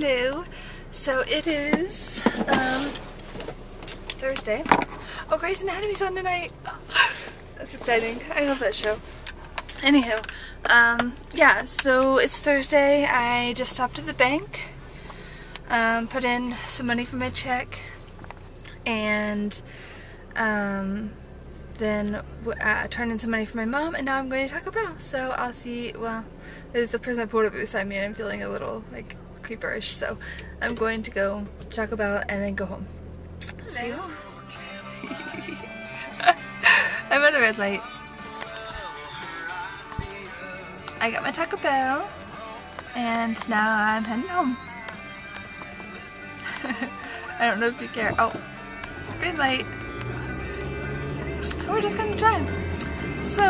Hello. So it is Thursday. Oh, Grey's Anatomy's on tonight. That's exciting. I love that show. Anywho, yeah, so it's Thursday. I just stopped at the bank, put in some money for my check, and then turned in some money for my mom, and now I'm going to Taco Bell. So I'll see. Well, there's a person I pulled up beside me, and I'm feeling a little like creeperish. So I'm going to go to Taco Bell and then go home. See you. I'm at a red light. I got my Taco Bell, and now I'm heading home. I don't know if you care. Oh, green light. We're just gonna drive. So,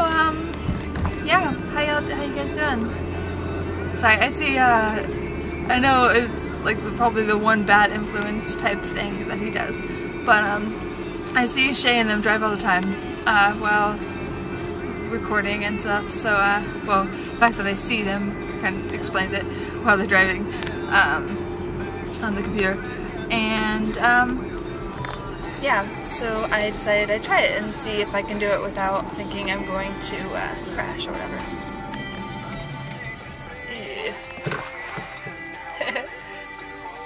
yeah, how you guys doing? Sorry, I see, I know it's like probably the one bad influence type thing that he does, but, I see Shay and them drive all the time, while recording and stuff, so, well, the fact that I see them kind of explains it while they're driving, on the computer, and, yeah, so I decided I'd try it and see if I can do it without thinking I'm going to crash or whatever.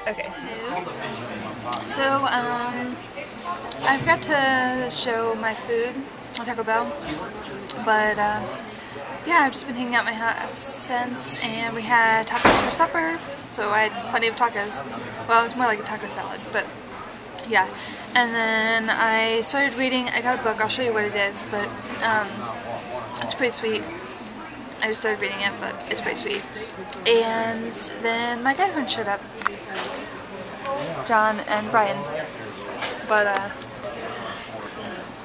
Okay. So, I forgot to show my food at Taco Bell, but yeah, I've just been hanging out at my house since, and we had tacos for supper, so I had plenty of tacos. Well, it's more like a taco salad, but yeah. And then I started reading. I got a book. I'll show you what it is, but it's pretty sweet. I just started reading it, but it's pretty sweet. And then my guy friend showed up, John and Brian. But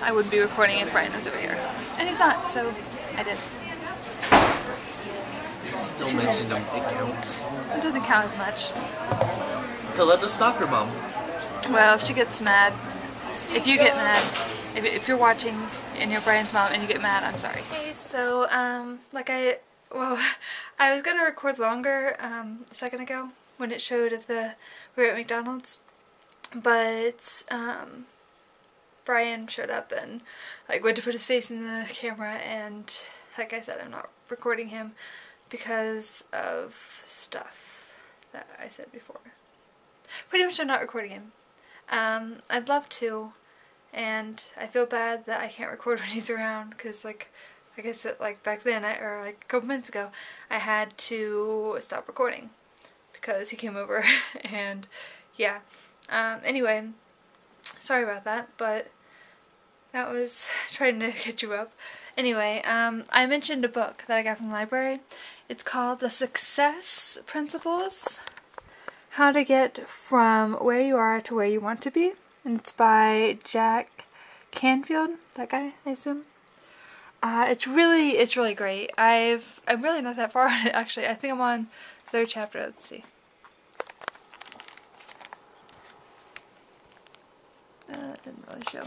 I wouldn't be recording if Brian was over here, and he's not, so I did. Still mention him. It counts. It doesn't count as much. To let the stalker mom. Well, if she gets mad, if you get mad, if you're watching and you're Brian's mom and you get mad, I'm sorry. Okay, so, I was gonna record longer, a second ago when it showed we were at McDonald's, but, Brian showed up and, like, went to put his face in the camera, and, like I said, I'm not recording him because of stuff that I said before. Pretty much I'm not recording him. I'd love to, and I feel bad that I can't record when he's around, because like I said, like back then, or like a couple minutes ago, I had to stop recording because he came over, and yeah. Anyway, sorry about that, but that was trying to get you up. Anyway, I mentioned a book that I got from the library. It's called The Success Principles: How to Get From Where You Are to Where You Want to Be, and it's by Jack Canfield, that guy, I assume. It's really great. I'm really not that far on it, actually. I think I'm on the third chapter. Let's see. Didn't really show.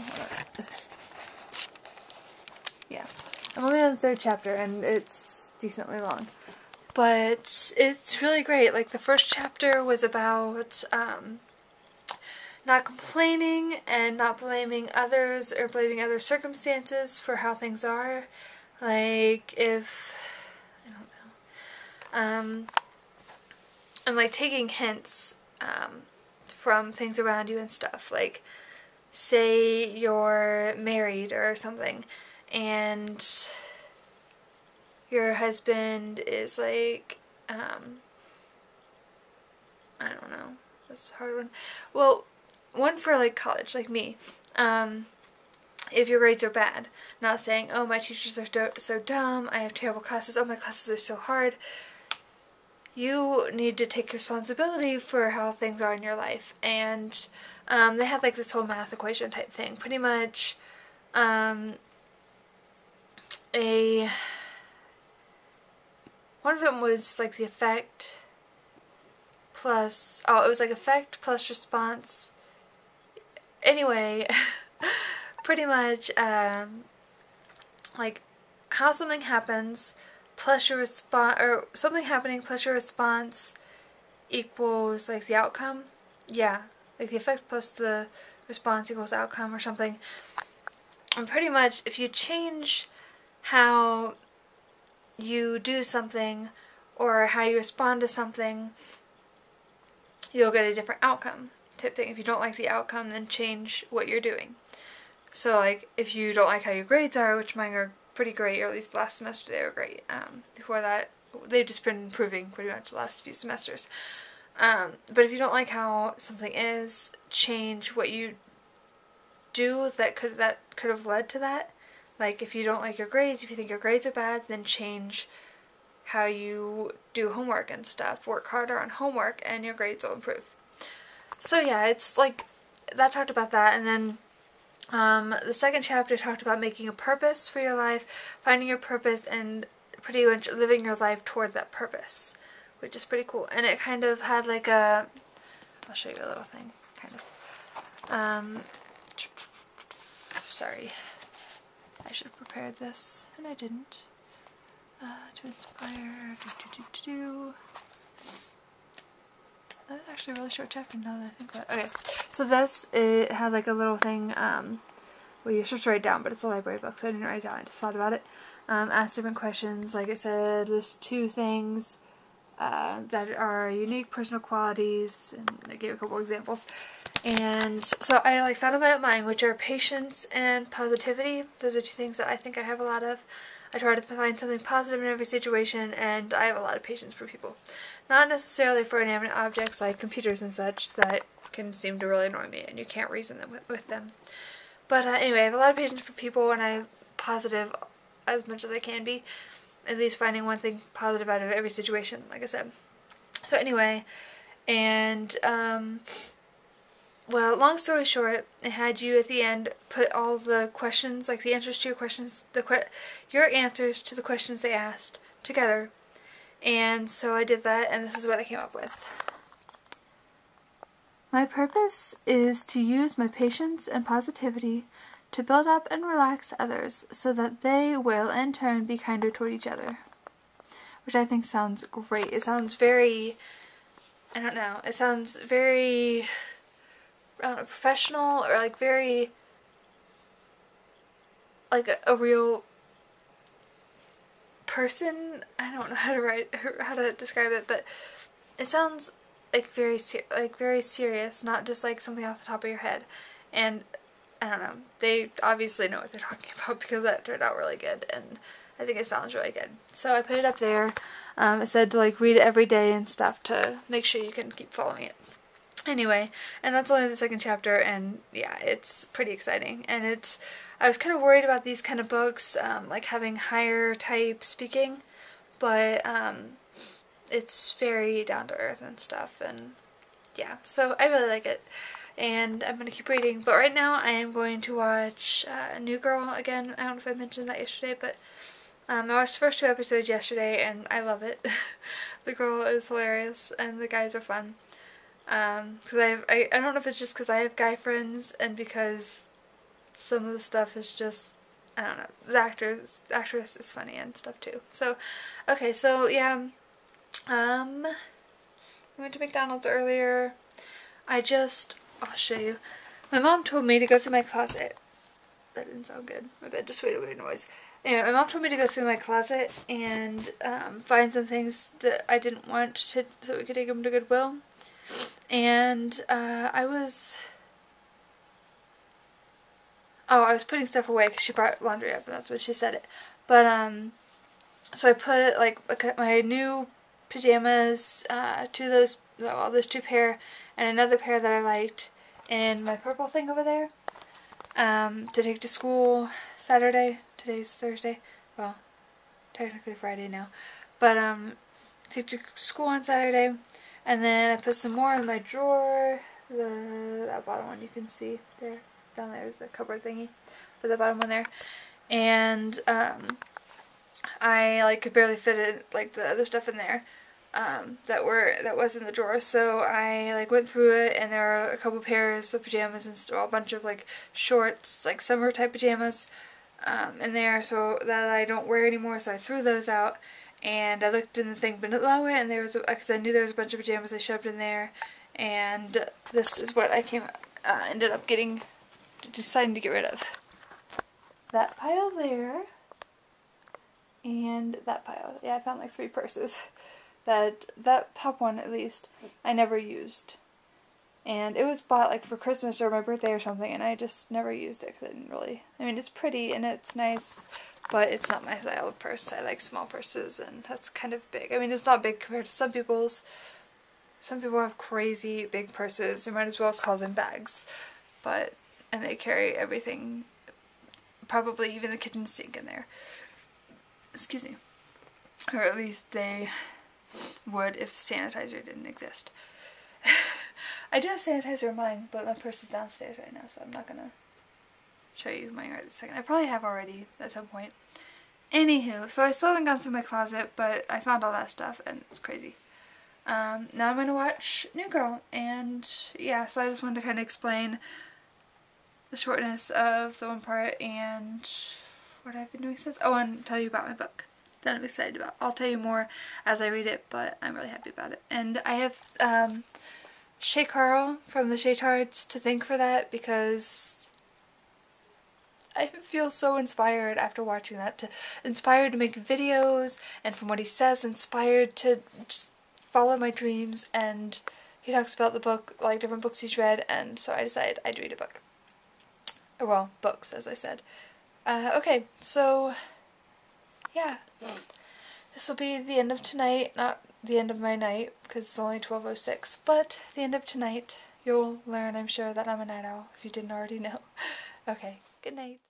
Yeah, I'm only on the third chapter, and it's decently long. But it's really great. Like, the first chapter was about not complaining and not blaming others or blaming other circumstances for how things are. Like, I don't know, and like taking hints from things around you and stuff. Like, say you're married or something, and your husband is like, I don't know, that's a hard one. Well, one for like college, like me, if your grades are bad, not saying, oh, my teachers are so dumb, I have terrible classes, oh, my classes are so hard. You need to take responsibility for how things are in your life, and they had like this whole math equation type thing, pretty much. One of them was like the effect plus, it was like effect plus response. Anyway, pretty much, like how something happens plus your response, or something happening plus your response equals like the outcome. Yeah, like the effect plus the response equals outcome or something. And pretty much if you change how you do something or how you respond to something, you'll get a different outcome type thing. If you don't like the outcome, then change what you're doing. So like if you don't like how your grades are, which mine are pretty great, or at least last semester they were great. Before that, they've just been improving pretty much the last few semesters. But if you don't like how something is, change what you do that could have led to that. Like if you don't like your grades, if you think your grades are bad, then change how you do homework and stuff. Work harder on homework and your grades will improve. So yeah, it's like that talked about that, and then the second chapter talked about making a purpose for your life, finding your purpose, and pretty much living your life toward that purpose, which is pretty cool. And it kind of had like a, I'll show you a little thing, kind of. Sorry, I should have prepared this, and I didn't. To inspire, That was actually a really short chapter now that I think about it. Okay, so this, it had like a little thing, well, you're supposed to write down, but it's a library book, so I didn't write it down, I just thought about it. Ask different questions, like it said, list 2 things that are unique personal qualities, and I gave a couple examples. And so I like thought about mine, which are patience and positivity. Those are 2 things that I think I have a lot of. I try to find something positive in every situation, and I have a lot of patience for people. Not necessarily for inanimate objects like computers and such that can seem to really annoy me and you can't reason with them. But anyway, I have a lot of patience for people, and I'm positive as much as I can be. At least finding one thing positive out of every situation, like I said. So anyway, and well, long story short, it had you at the end put all the questions, like the answers to your questions, your answers to the questions they asked together. And so I did that, and this is what I came up with. My purpose is to use my patience and positivity to build up and relax others so that they will in turn be kinder toward each other. Which I think sounds great. It sounds very, I don't know, it sounds very, I don't know, professional, or like very, like a real person. I don't know how to describe it, but it sounds like very serious, not just like something off the top of your head. And I don't know, they obviously know what they're talking about because that turned out really good, and I think it sounds really good. So I put it up there. It said to like read it every day and stuff to make sure you can keep following it. Anyway, and that's only the second chapter, and yeah, it's pretty exciting. And I was kind of worried about these kind of books, like having higher type speaking, but it's very down to earth and stuff, and yeah, so I really like it. And I'm going to keep reading, but right now I am going to watch New Girl again. I don't know if I mentioned that yesterday, but I watched the first 2 episodes yesterday, and I love it. The girl is hilarious, and the guys are fun. Because I don't know if it's just because I have guy friends, and because some of the stuff is just, I don't know, the actress is funny and stuff too. So, okay, so yeah, we went to McDonald's earlier. I'll show you. My mom told me to go through my closet. That didn't sound good. My bed just made a weird noise. Anyway, my mom told me to go through my closet and find some things that I didn't want so we could take them to Goodwill. And I was putting stuff away because she brought laundry up, and that's what she said it. But so I put like my new pajamas, those 2 pair, and another pair that I liked, in my purple thing over there, to take to school Saturday. Today's Thursday. Well, technically Friday now. But take to school on Saturday. And then I put some more in my drawer. That bottom one you can see there. Down there is a cupboard thingy. Put the bottom one there. And I could barely fit it, the other stuff in there. That was in the drawer, so I went through it, and there are a couple pairs of pajamas and a bunch of shorts, summer type pajamas in there, so that I don't wear anymore, so I threw those out. and I looked in the thing below it, and there was, because I knew there was a bunch of pajamas I shoved in there, and this is what I ended up deciding to get rid of. That pile there, and that pile. Yeah, I found like 3 purses. That top one, at least, I never used. And it was bought like for Christmas or my birthday or something, and I just never used it because I didn't really, I mean, it's pretty and it's nice, but it's not my style of purse. I like small purses, and that's kind of big. I mean, it's not big compared to some people's. Some people have crazy big purses. You might as well call them bags. And they carry everything, probably even the kitchen sink in there. Excuse me. Or at least they would if sanitizer didn't exist. I do have sanitizer in mine, but my purse is downstairs right now, so I'm not gonna show you mine right this second. I probably have already at some point. Anywho, so I still haven't gone through my closet, but I found all that stuff, and it's crazy. Now I'm gonna watch New Girl, and yeah, so I just wanted to kind of explain the shortness of the one part and what I've been doing since. Oh, and tell you about my book that I'm excited about. I'll tell you more as I read it, but I'm really happy about it. And I have Shay Carl from the Shay Tards to thank for that, because I feel so inspired after watching that, inspired to make videos, and from what he says, inspired to just follow my dreams. And he talks about the book, like different books he's read, and so I decided I'd read a book. Well, books, as I said. Okay, so yeah, this will be the end of tonight, not the end of my night, because it's only 12:06, but the end of tonight. You'll learn, I'm sure, that I'm a night owl, if you didn't already know. Okay, good night.